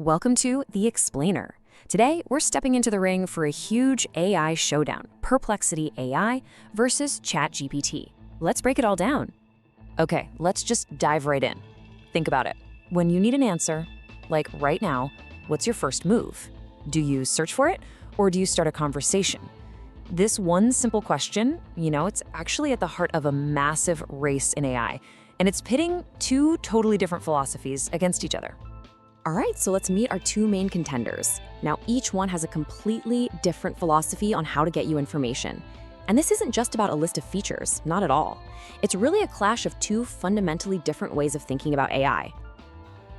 Welcome to The Explainer. Today, we're stepping into the ring for a huge AI showdown, Perplexity AI versus ChatGPT. Let's break it all down. Okay, let's just dive right in. Think about it. When you need an answer, like right now, what's your first move? Do you search for it, or do you start a conversation? This one simple question, it's actually at the heart of a massive race in AI, and it's pitting two totally different philosophies against each other. All right, so let's meet our two main contenders. Now, each one has a completely different philosophy on how to get you information. And this isn't just about a list of features, not at all. It's really a clash of two fundamentally different ways of thinking about AI.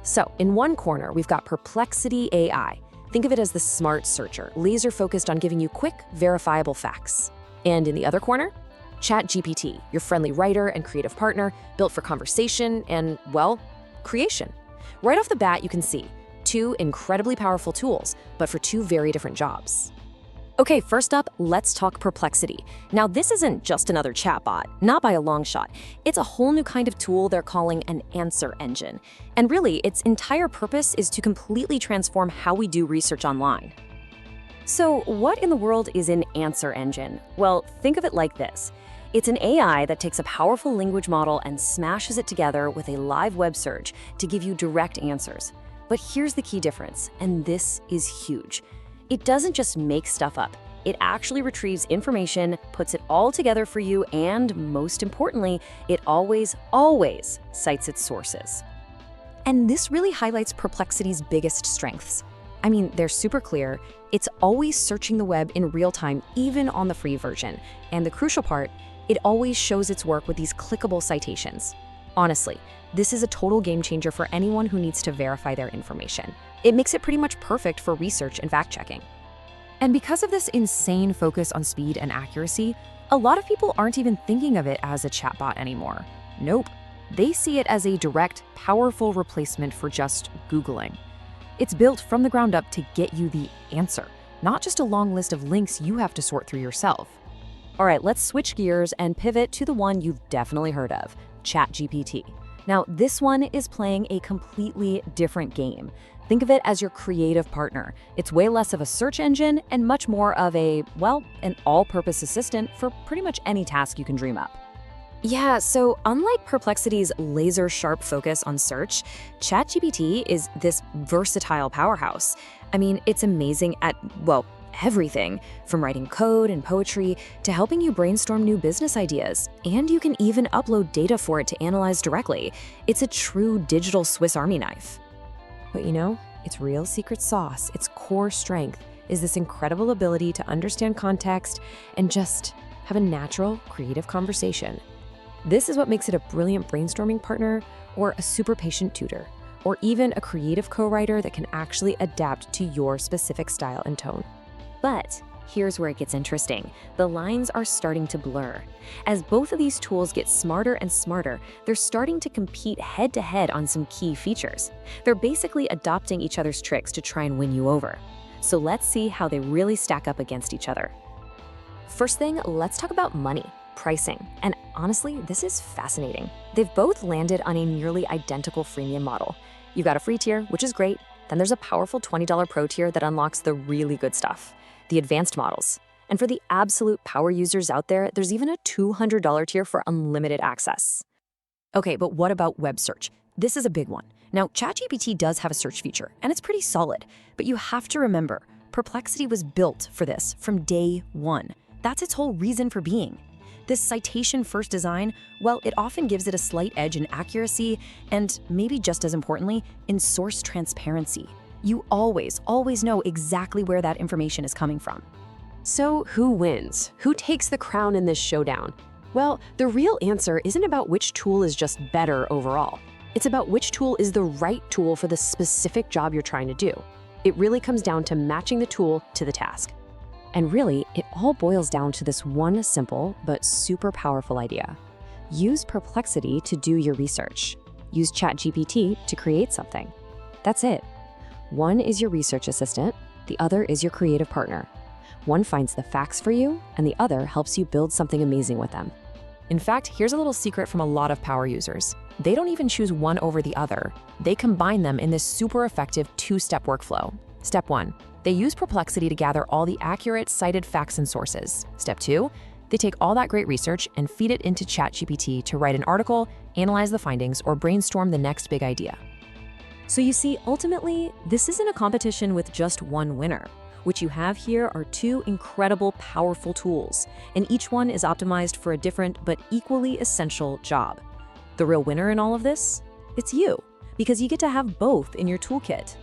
So, in one corner, we've got Perplexity AI. Think of it as the smart searcher, laser-focused on giving you quick, verifiable facts. And in the other corner, ChatGPT, your friendly writer and creative partner, built for conversation and, well, creation. Right off the bat, you can see two incredibly powerful tools, but for two very different jobs. Okay, first up, let's talk Perplexity. Now, this isn't just another chatbot, not by a long shot. It's a whole new kind of tool they're calling an answer engine. And really, its entire purpose is to completely transform how we do research online. So, what in the world is an answer engine? Well, think of it like this. It's an AI that takes a powerful language model and smashes it together with a live web search to give you direct answers. But here's the key difference, and this is huge. It doesn't just make stuff up. It actually retrieves information, puts it all together for you, and most importantly, it always cites its sources. And this really highlights Perplexity's biggest strengths. I mean, they're super clear. It's always searching the web in real time, even on the free version. And the crucial part, it always shows its work with these clickable citations. Honestly, this is a total game changer for anyone who needs to verify their information. It makes it pretty much perfect for research and fact-checking. And because of this insane focus on speed and accuracy, a lot of people aren't even thinking of it as a chatbot anymore. Nope. They see it as a direct, powerful replacement for just Googling. It's built from the ground up to get you the answer, not just a long list of links you have to sort through yourself. All right, let's switch gears and pivot to the one you've definitely heard of, ChatGPT. Now, this one is playing a completely different game. Think of it as your creative partner. It's way less of a search engine and much more of an all-purpose assistant for pretty much any task you can dream up. Yeah, so unlike Perplexity's laser-sharp focus on search, ChatGPT is this versatile powerhouse. I mean, it's amazing at, everything, from writing code and poetry to helping you brainstorm new business ideas. And you can even upload data for it to analyze directly. It's a true digital Swiss Army knife. But its real secret sauce, its core strength, is this incredible ability to understand context and just have a natural, creative conversation. This is what makes it a brilliant brainstorming partner, or a super patient tutor, or even a creative co-writer that can actually adapt to your specific style and tone. But here's where it gets interesting. The lines are starting to blur. As both of these tools get smarter and smarter, they're starting to compete head-to-head on some key features. They're basically adopting each other's tricks to try and win you over. So let's see how they really stack up against each other. First thing, let's talk about money, pricing. And honestly, this is fascinating. They've both landed on a nearly identical freemium model. You've got a free tier, which is great. Then there's a powerful $20 pro tier that unlocks the really good stuff, the advanced models. And for the absolute power users out there, there's even a $200 tier for unlimited access. Okay, but what about web search? This is a big one. Now, ChatGPT does have a search feature, and it's pretty solid. But you have to remember, Perplexity was built for this from day one. That's its whole reason for being. This citation-first design, it often gives it a slight edge in accuracy and, maybe just as importantly, in source transparency. You always know exactly where that information is coming from. So who wins? Who takes the crown in this showdown? Well, the real answer isn't about which tool is just better overall. It's about which tool is the right tool for the specific job you're trying to do. It really comes down to matching the tool to the task. And really, it all boils down to this one simple but super powerful idea. Use Perplexity to do your research. Use ChatGPT to create something. That's it. One is your research assistant, the other is your creative partner. One finds the facts for you, and the other helps you build something amazing with them. In fact, here's a little secret from a lot of power users. They don't even choose one over the other. They combine them in this super effective two-step workflow. Step 1. They use Perplexity to gather all the accurate, cited facts and sources. Step 2. They take all that great research and feed it into ChatGPT to write an article, analyze the findings, or brainstorm the next big idea. So you see, ultimately, this isn't a competition with just one winner. What you have here are two incredible, powerful tools, and each one is optimized for a different but equally essential job. The real winner in all of this? It's you, because you get to have both in your toolkit.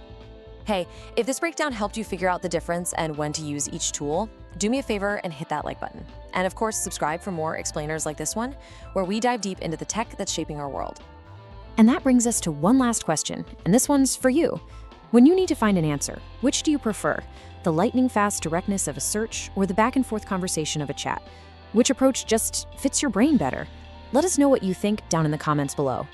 Hey, if this breakdown helped you figure out the difference and when to use each tool, do me a favor and hit that like button. And of course, subscribe for more explainers like this one, where we dive deep into the tech that's shaping our world. And that brings us to one last question, and this one's for you. When you need to find an answer, which do you prefer? The lightning-fast directness of a search or the back-and-forth conversation of a chat? Which approach just fits your brain better? Let us know what you think down in the comments below.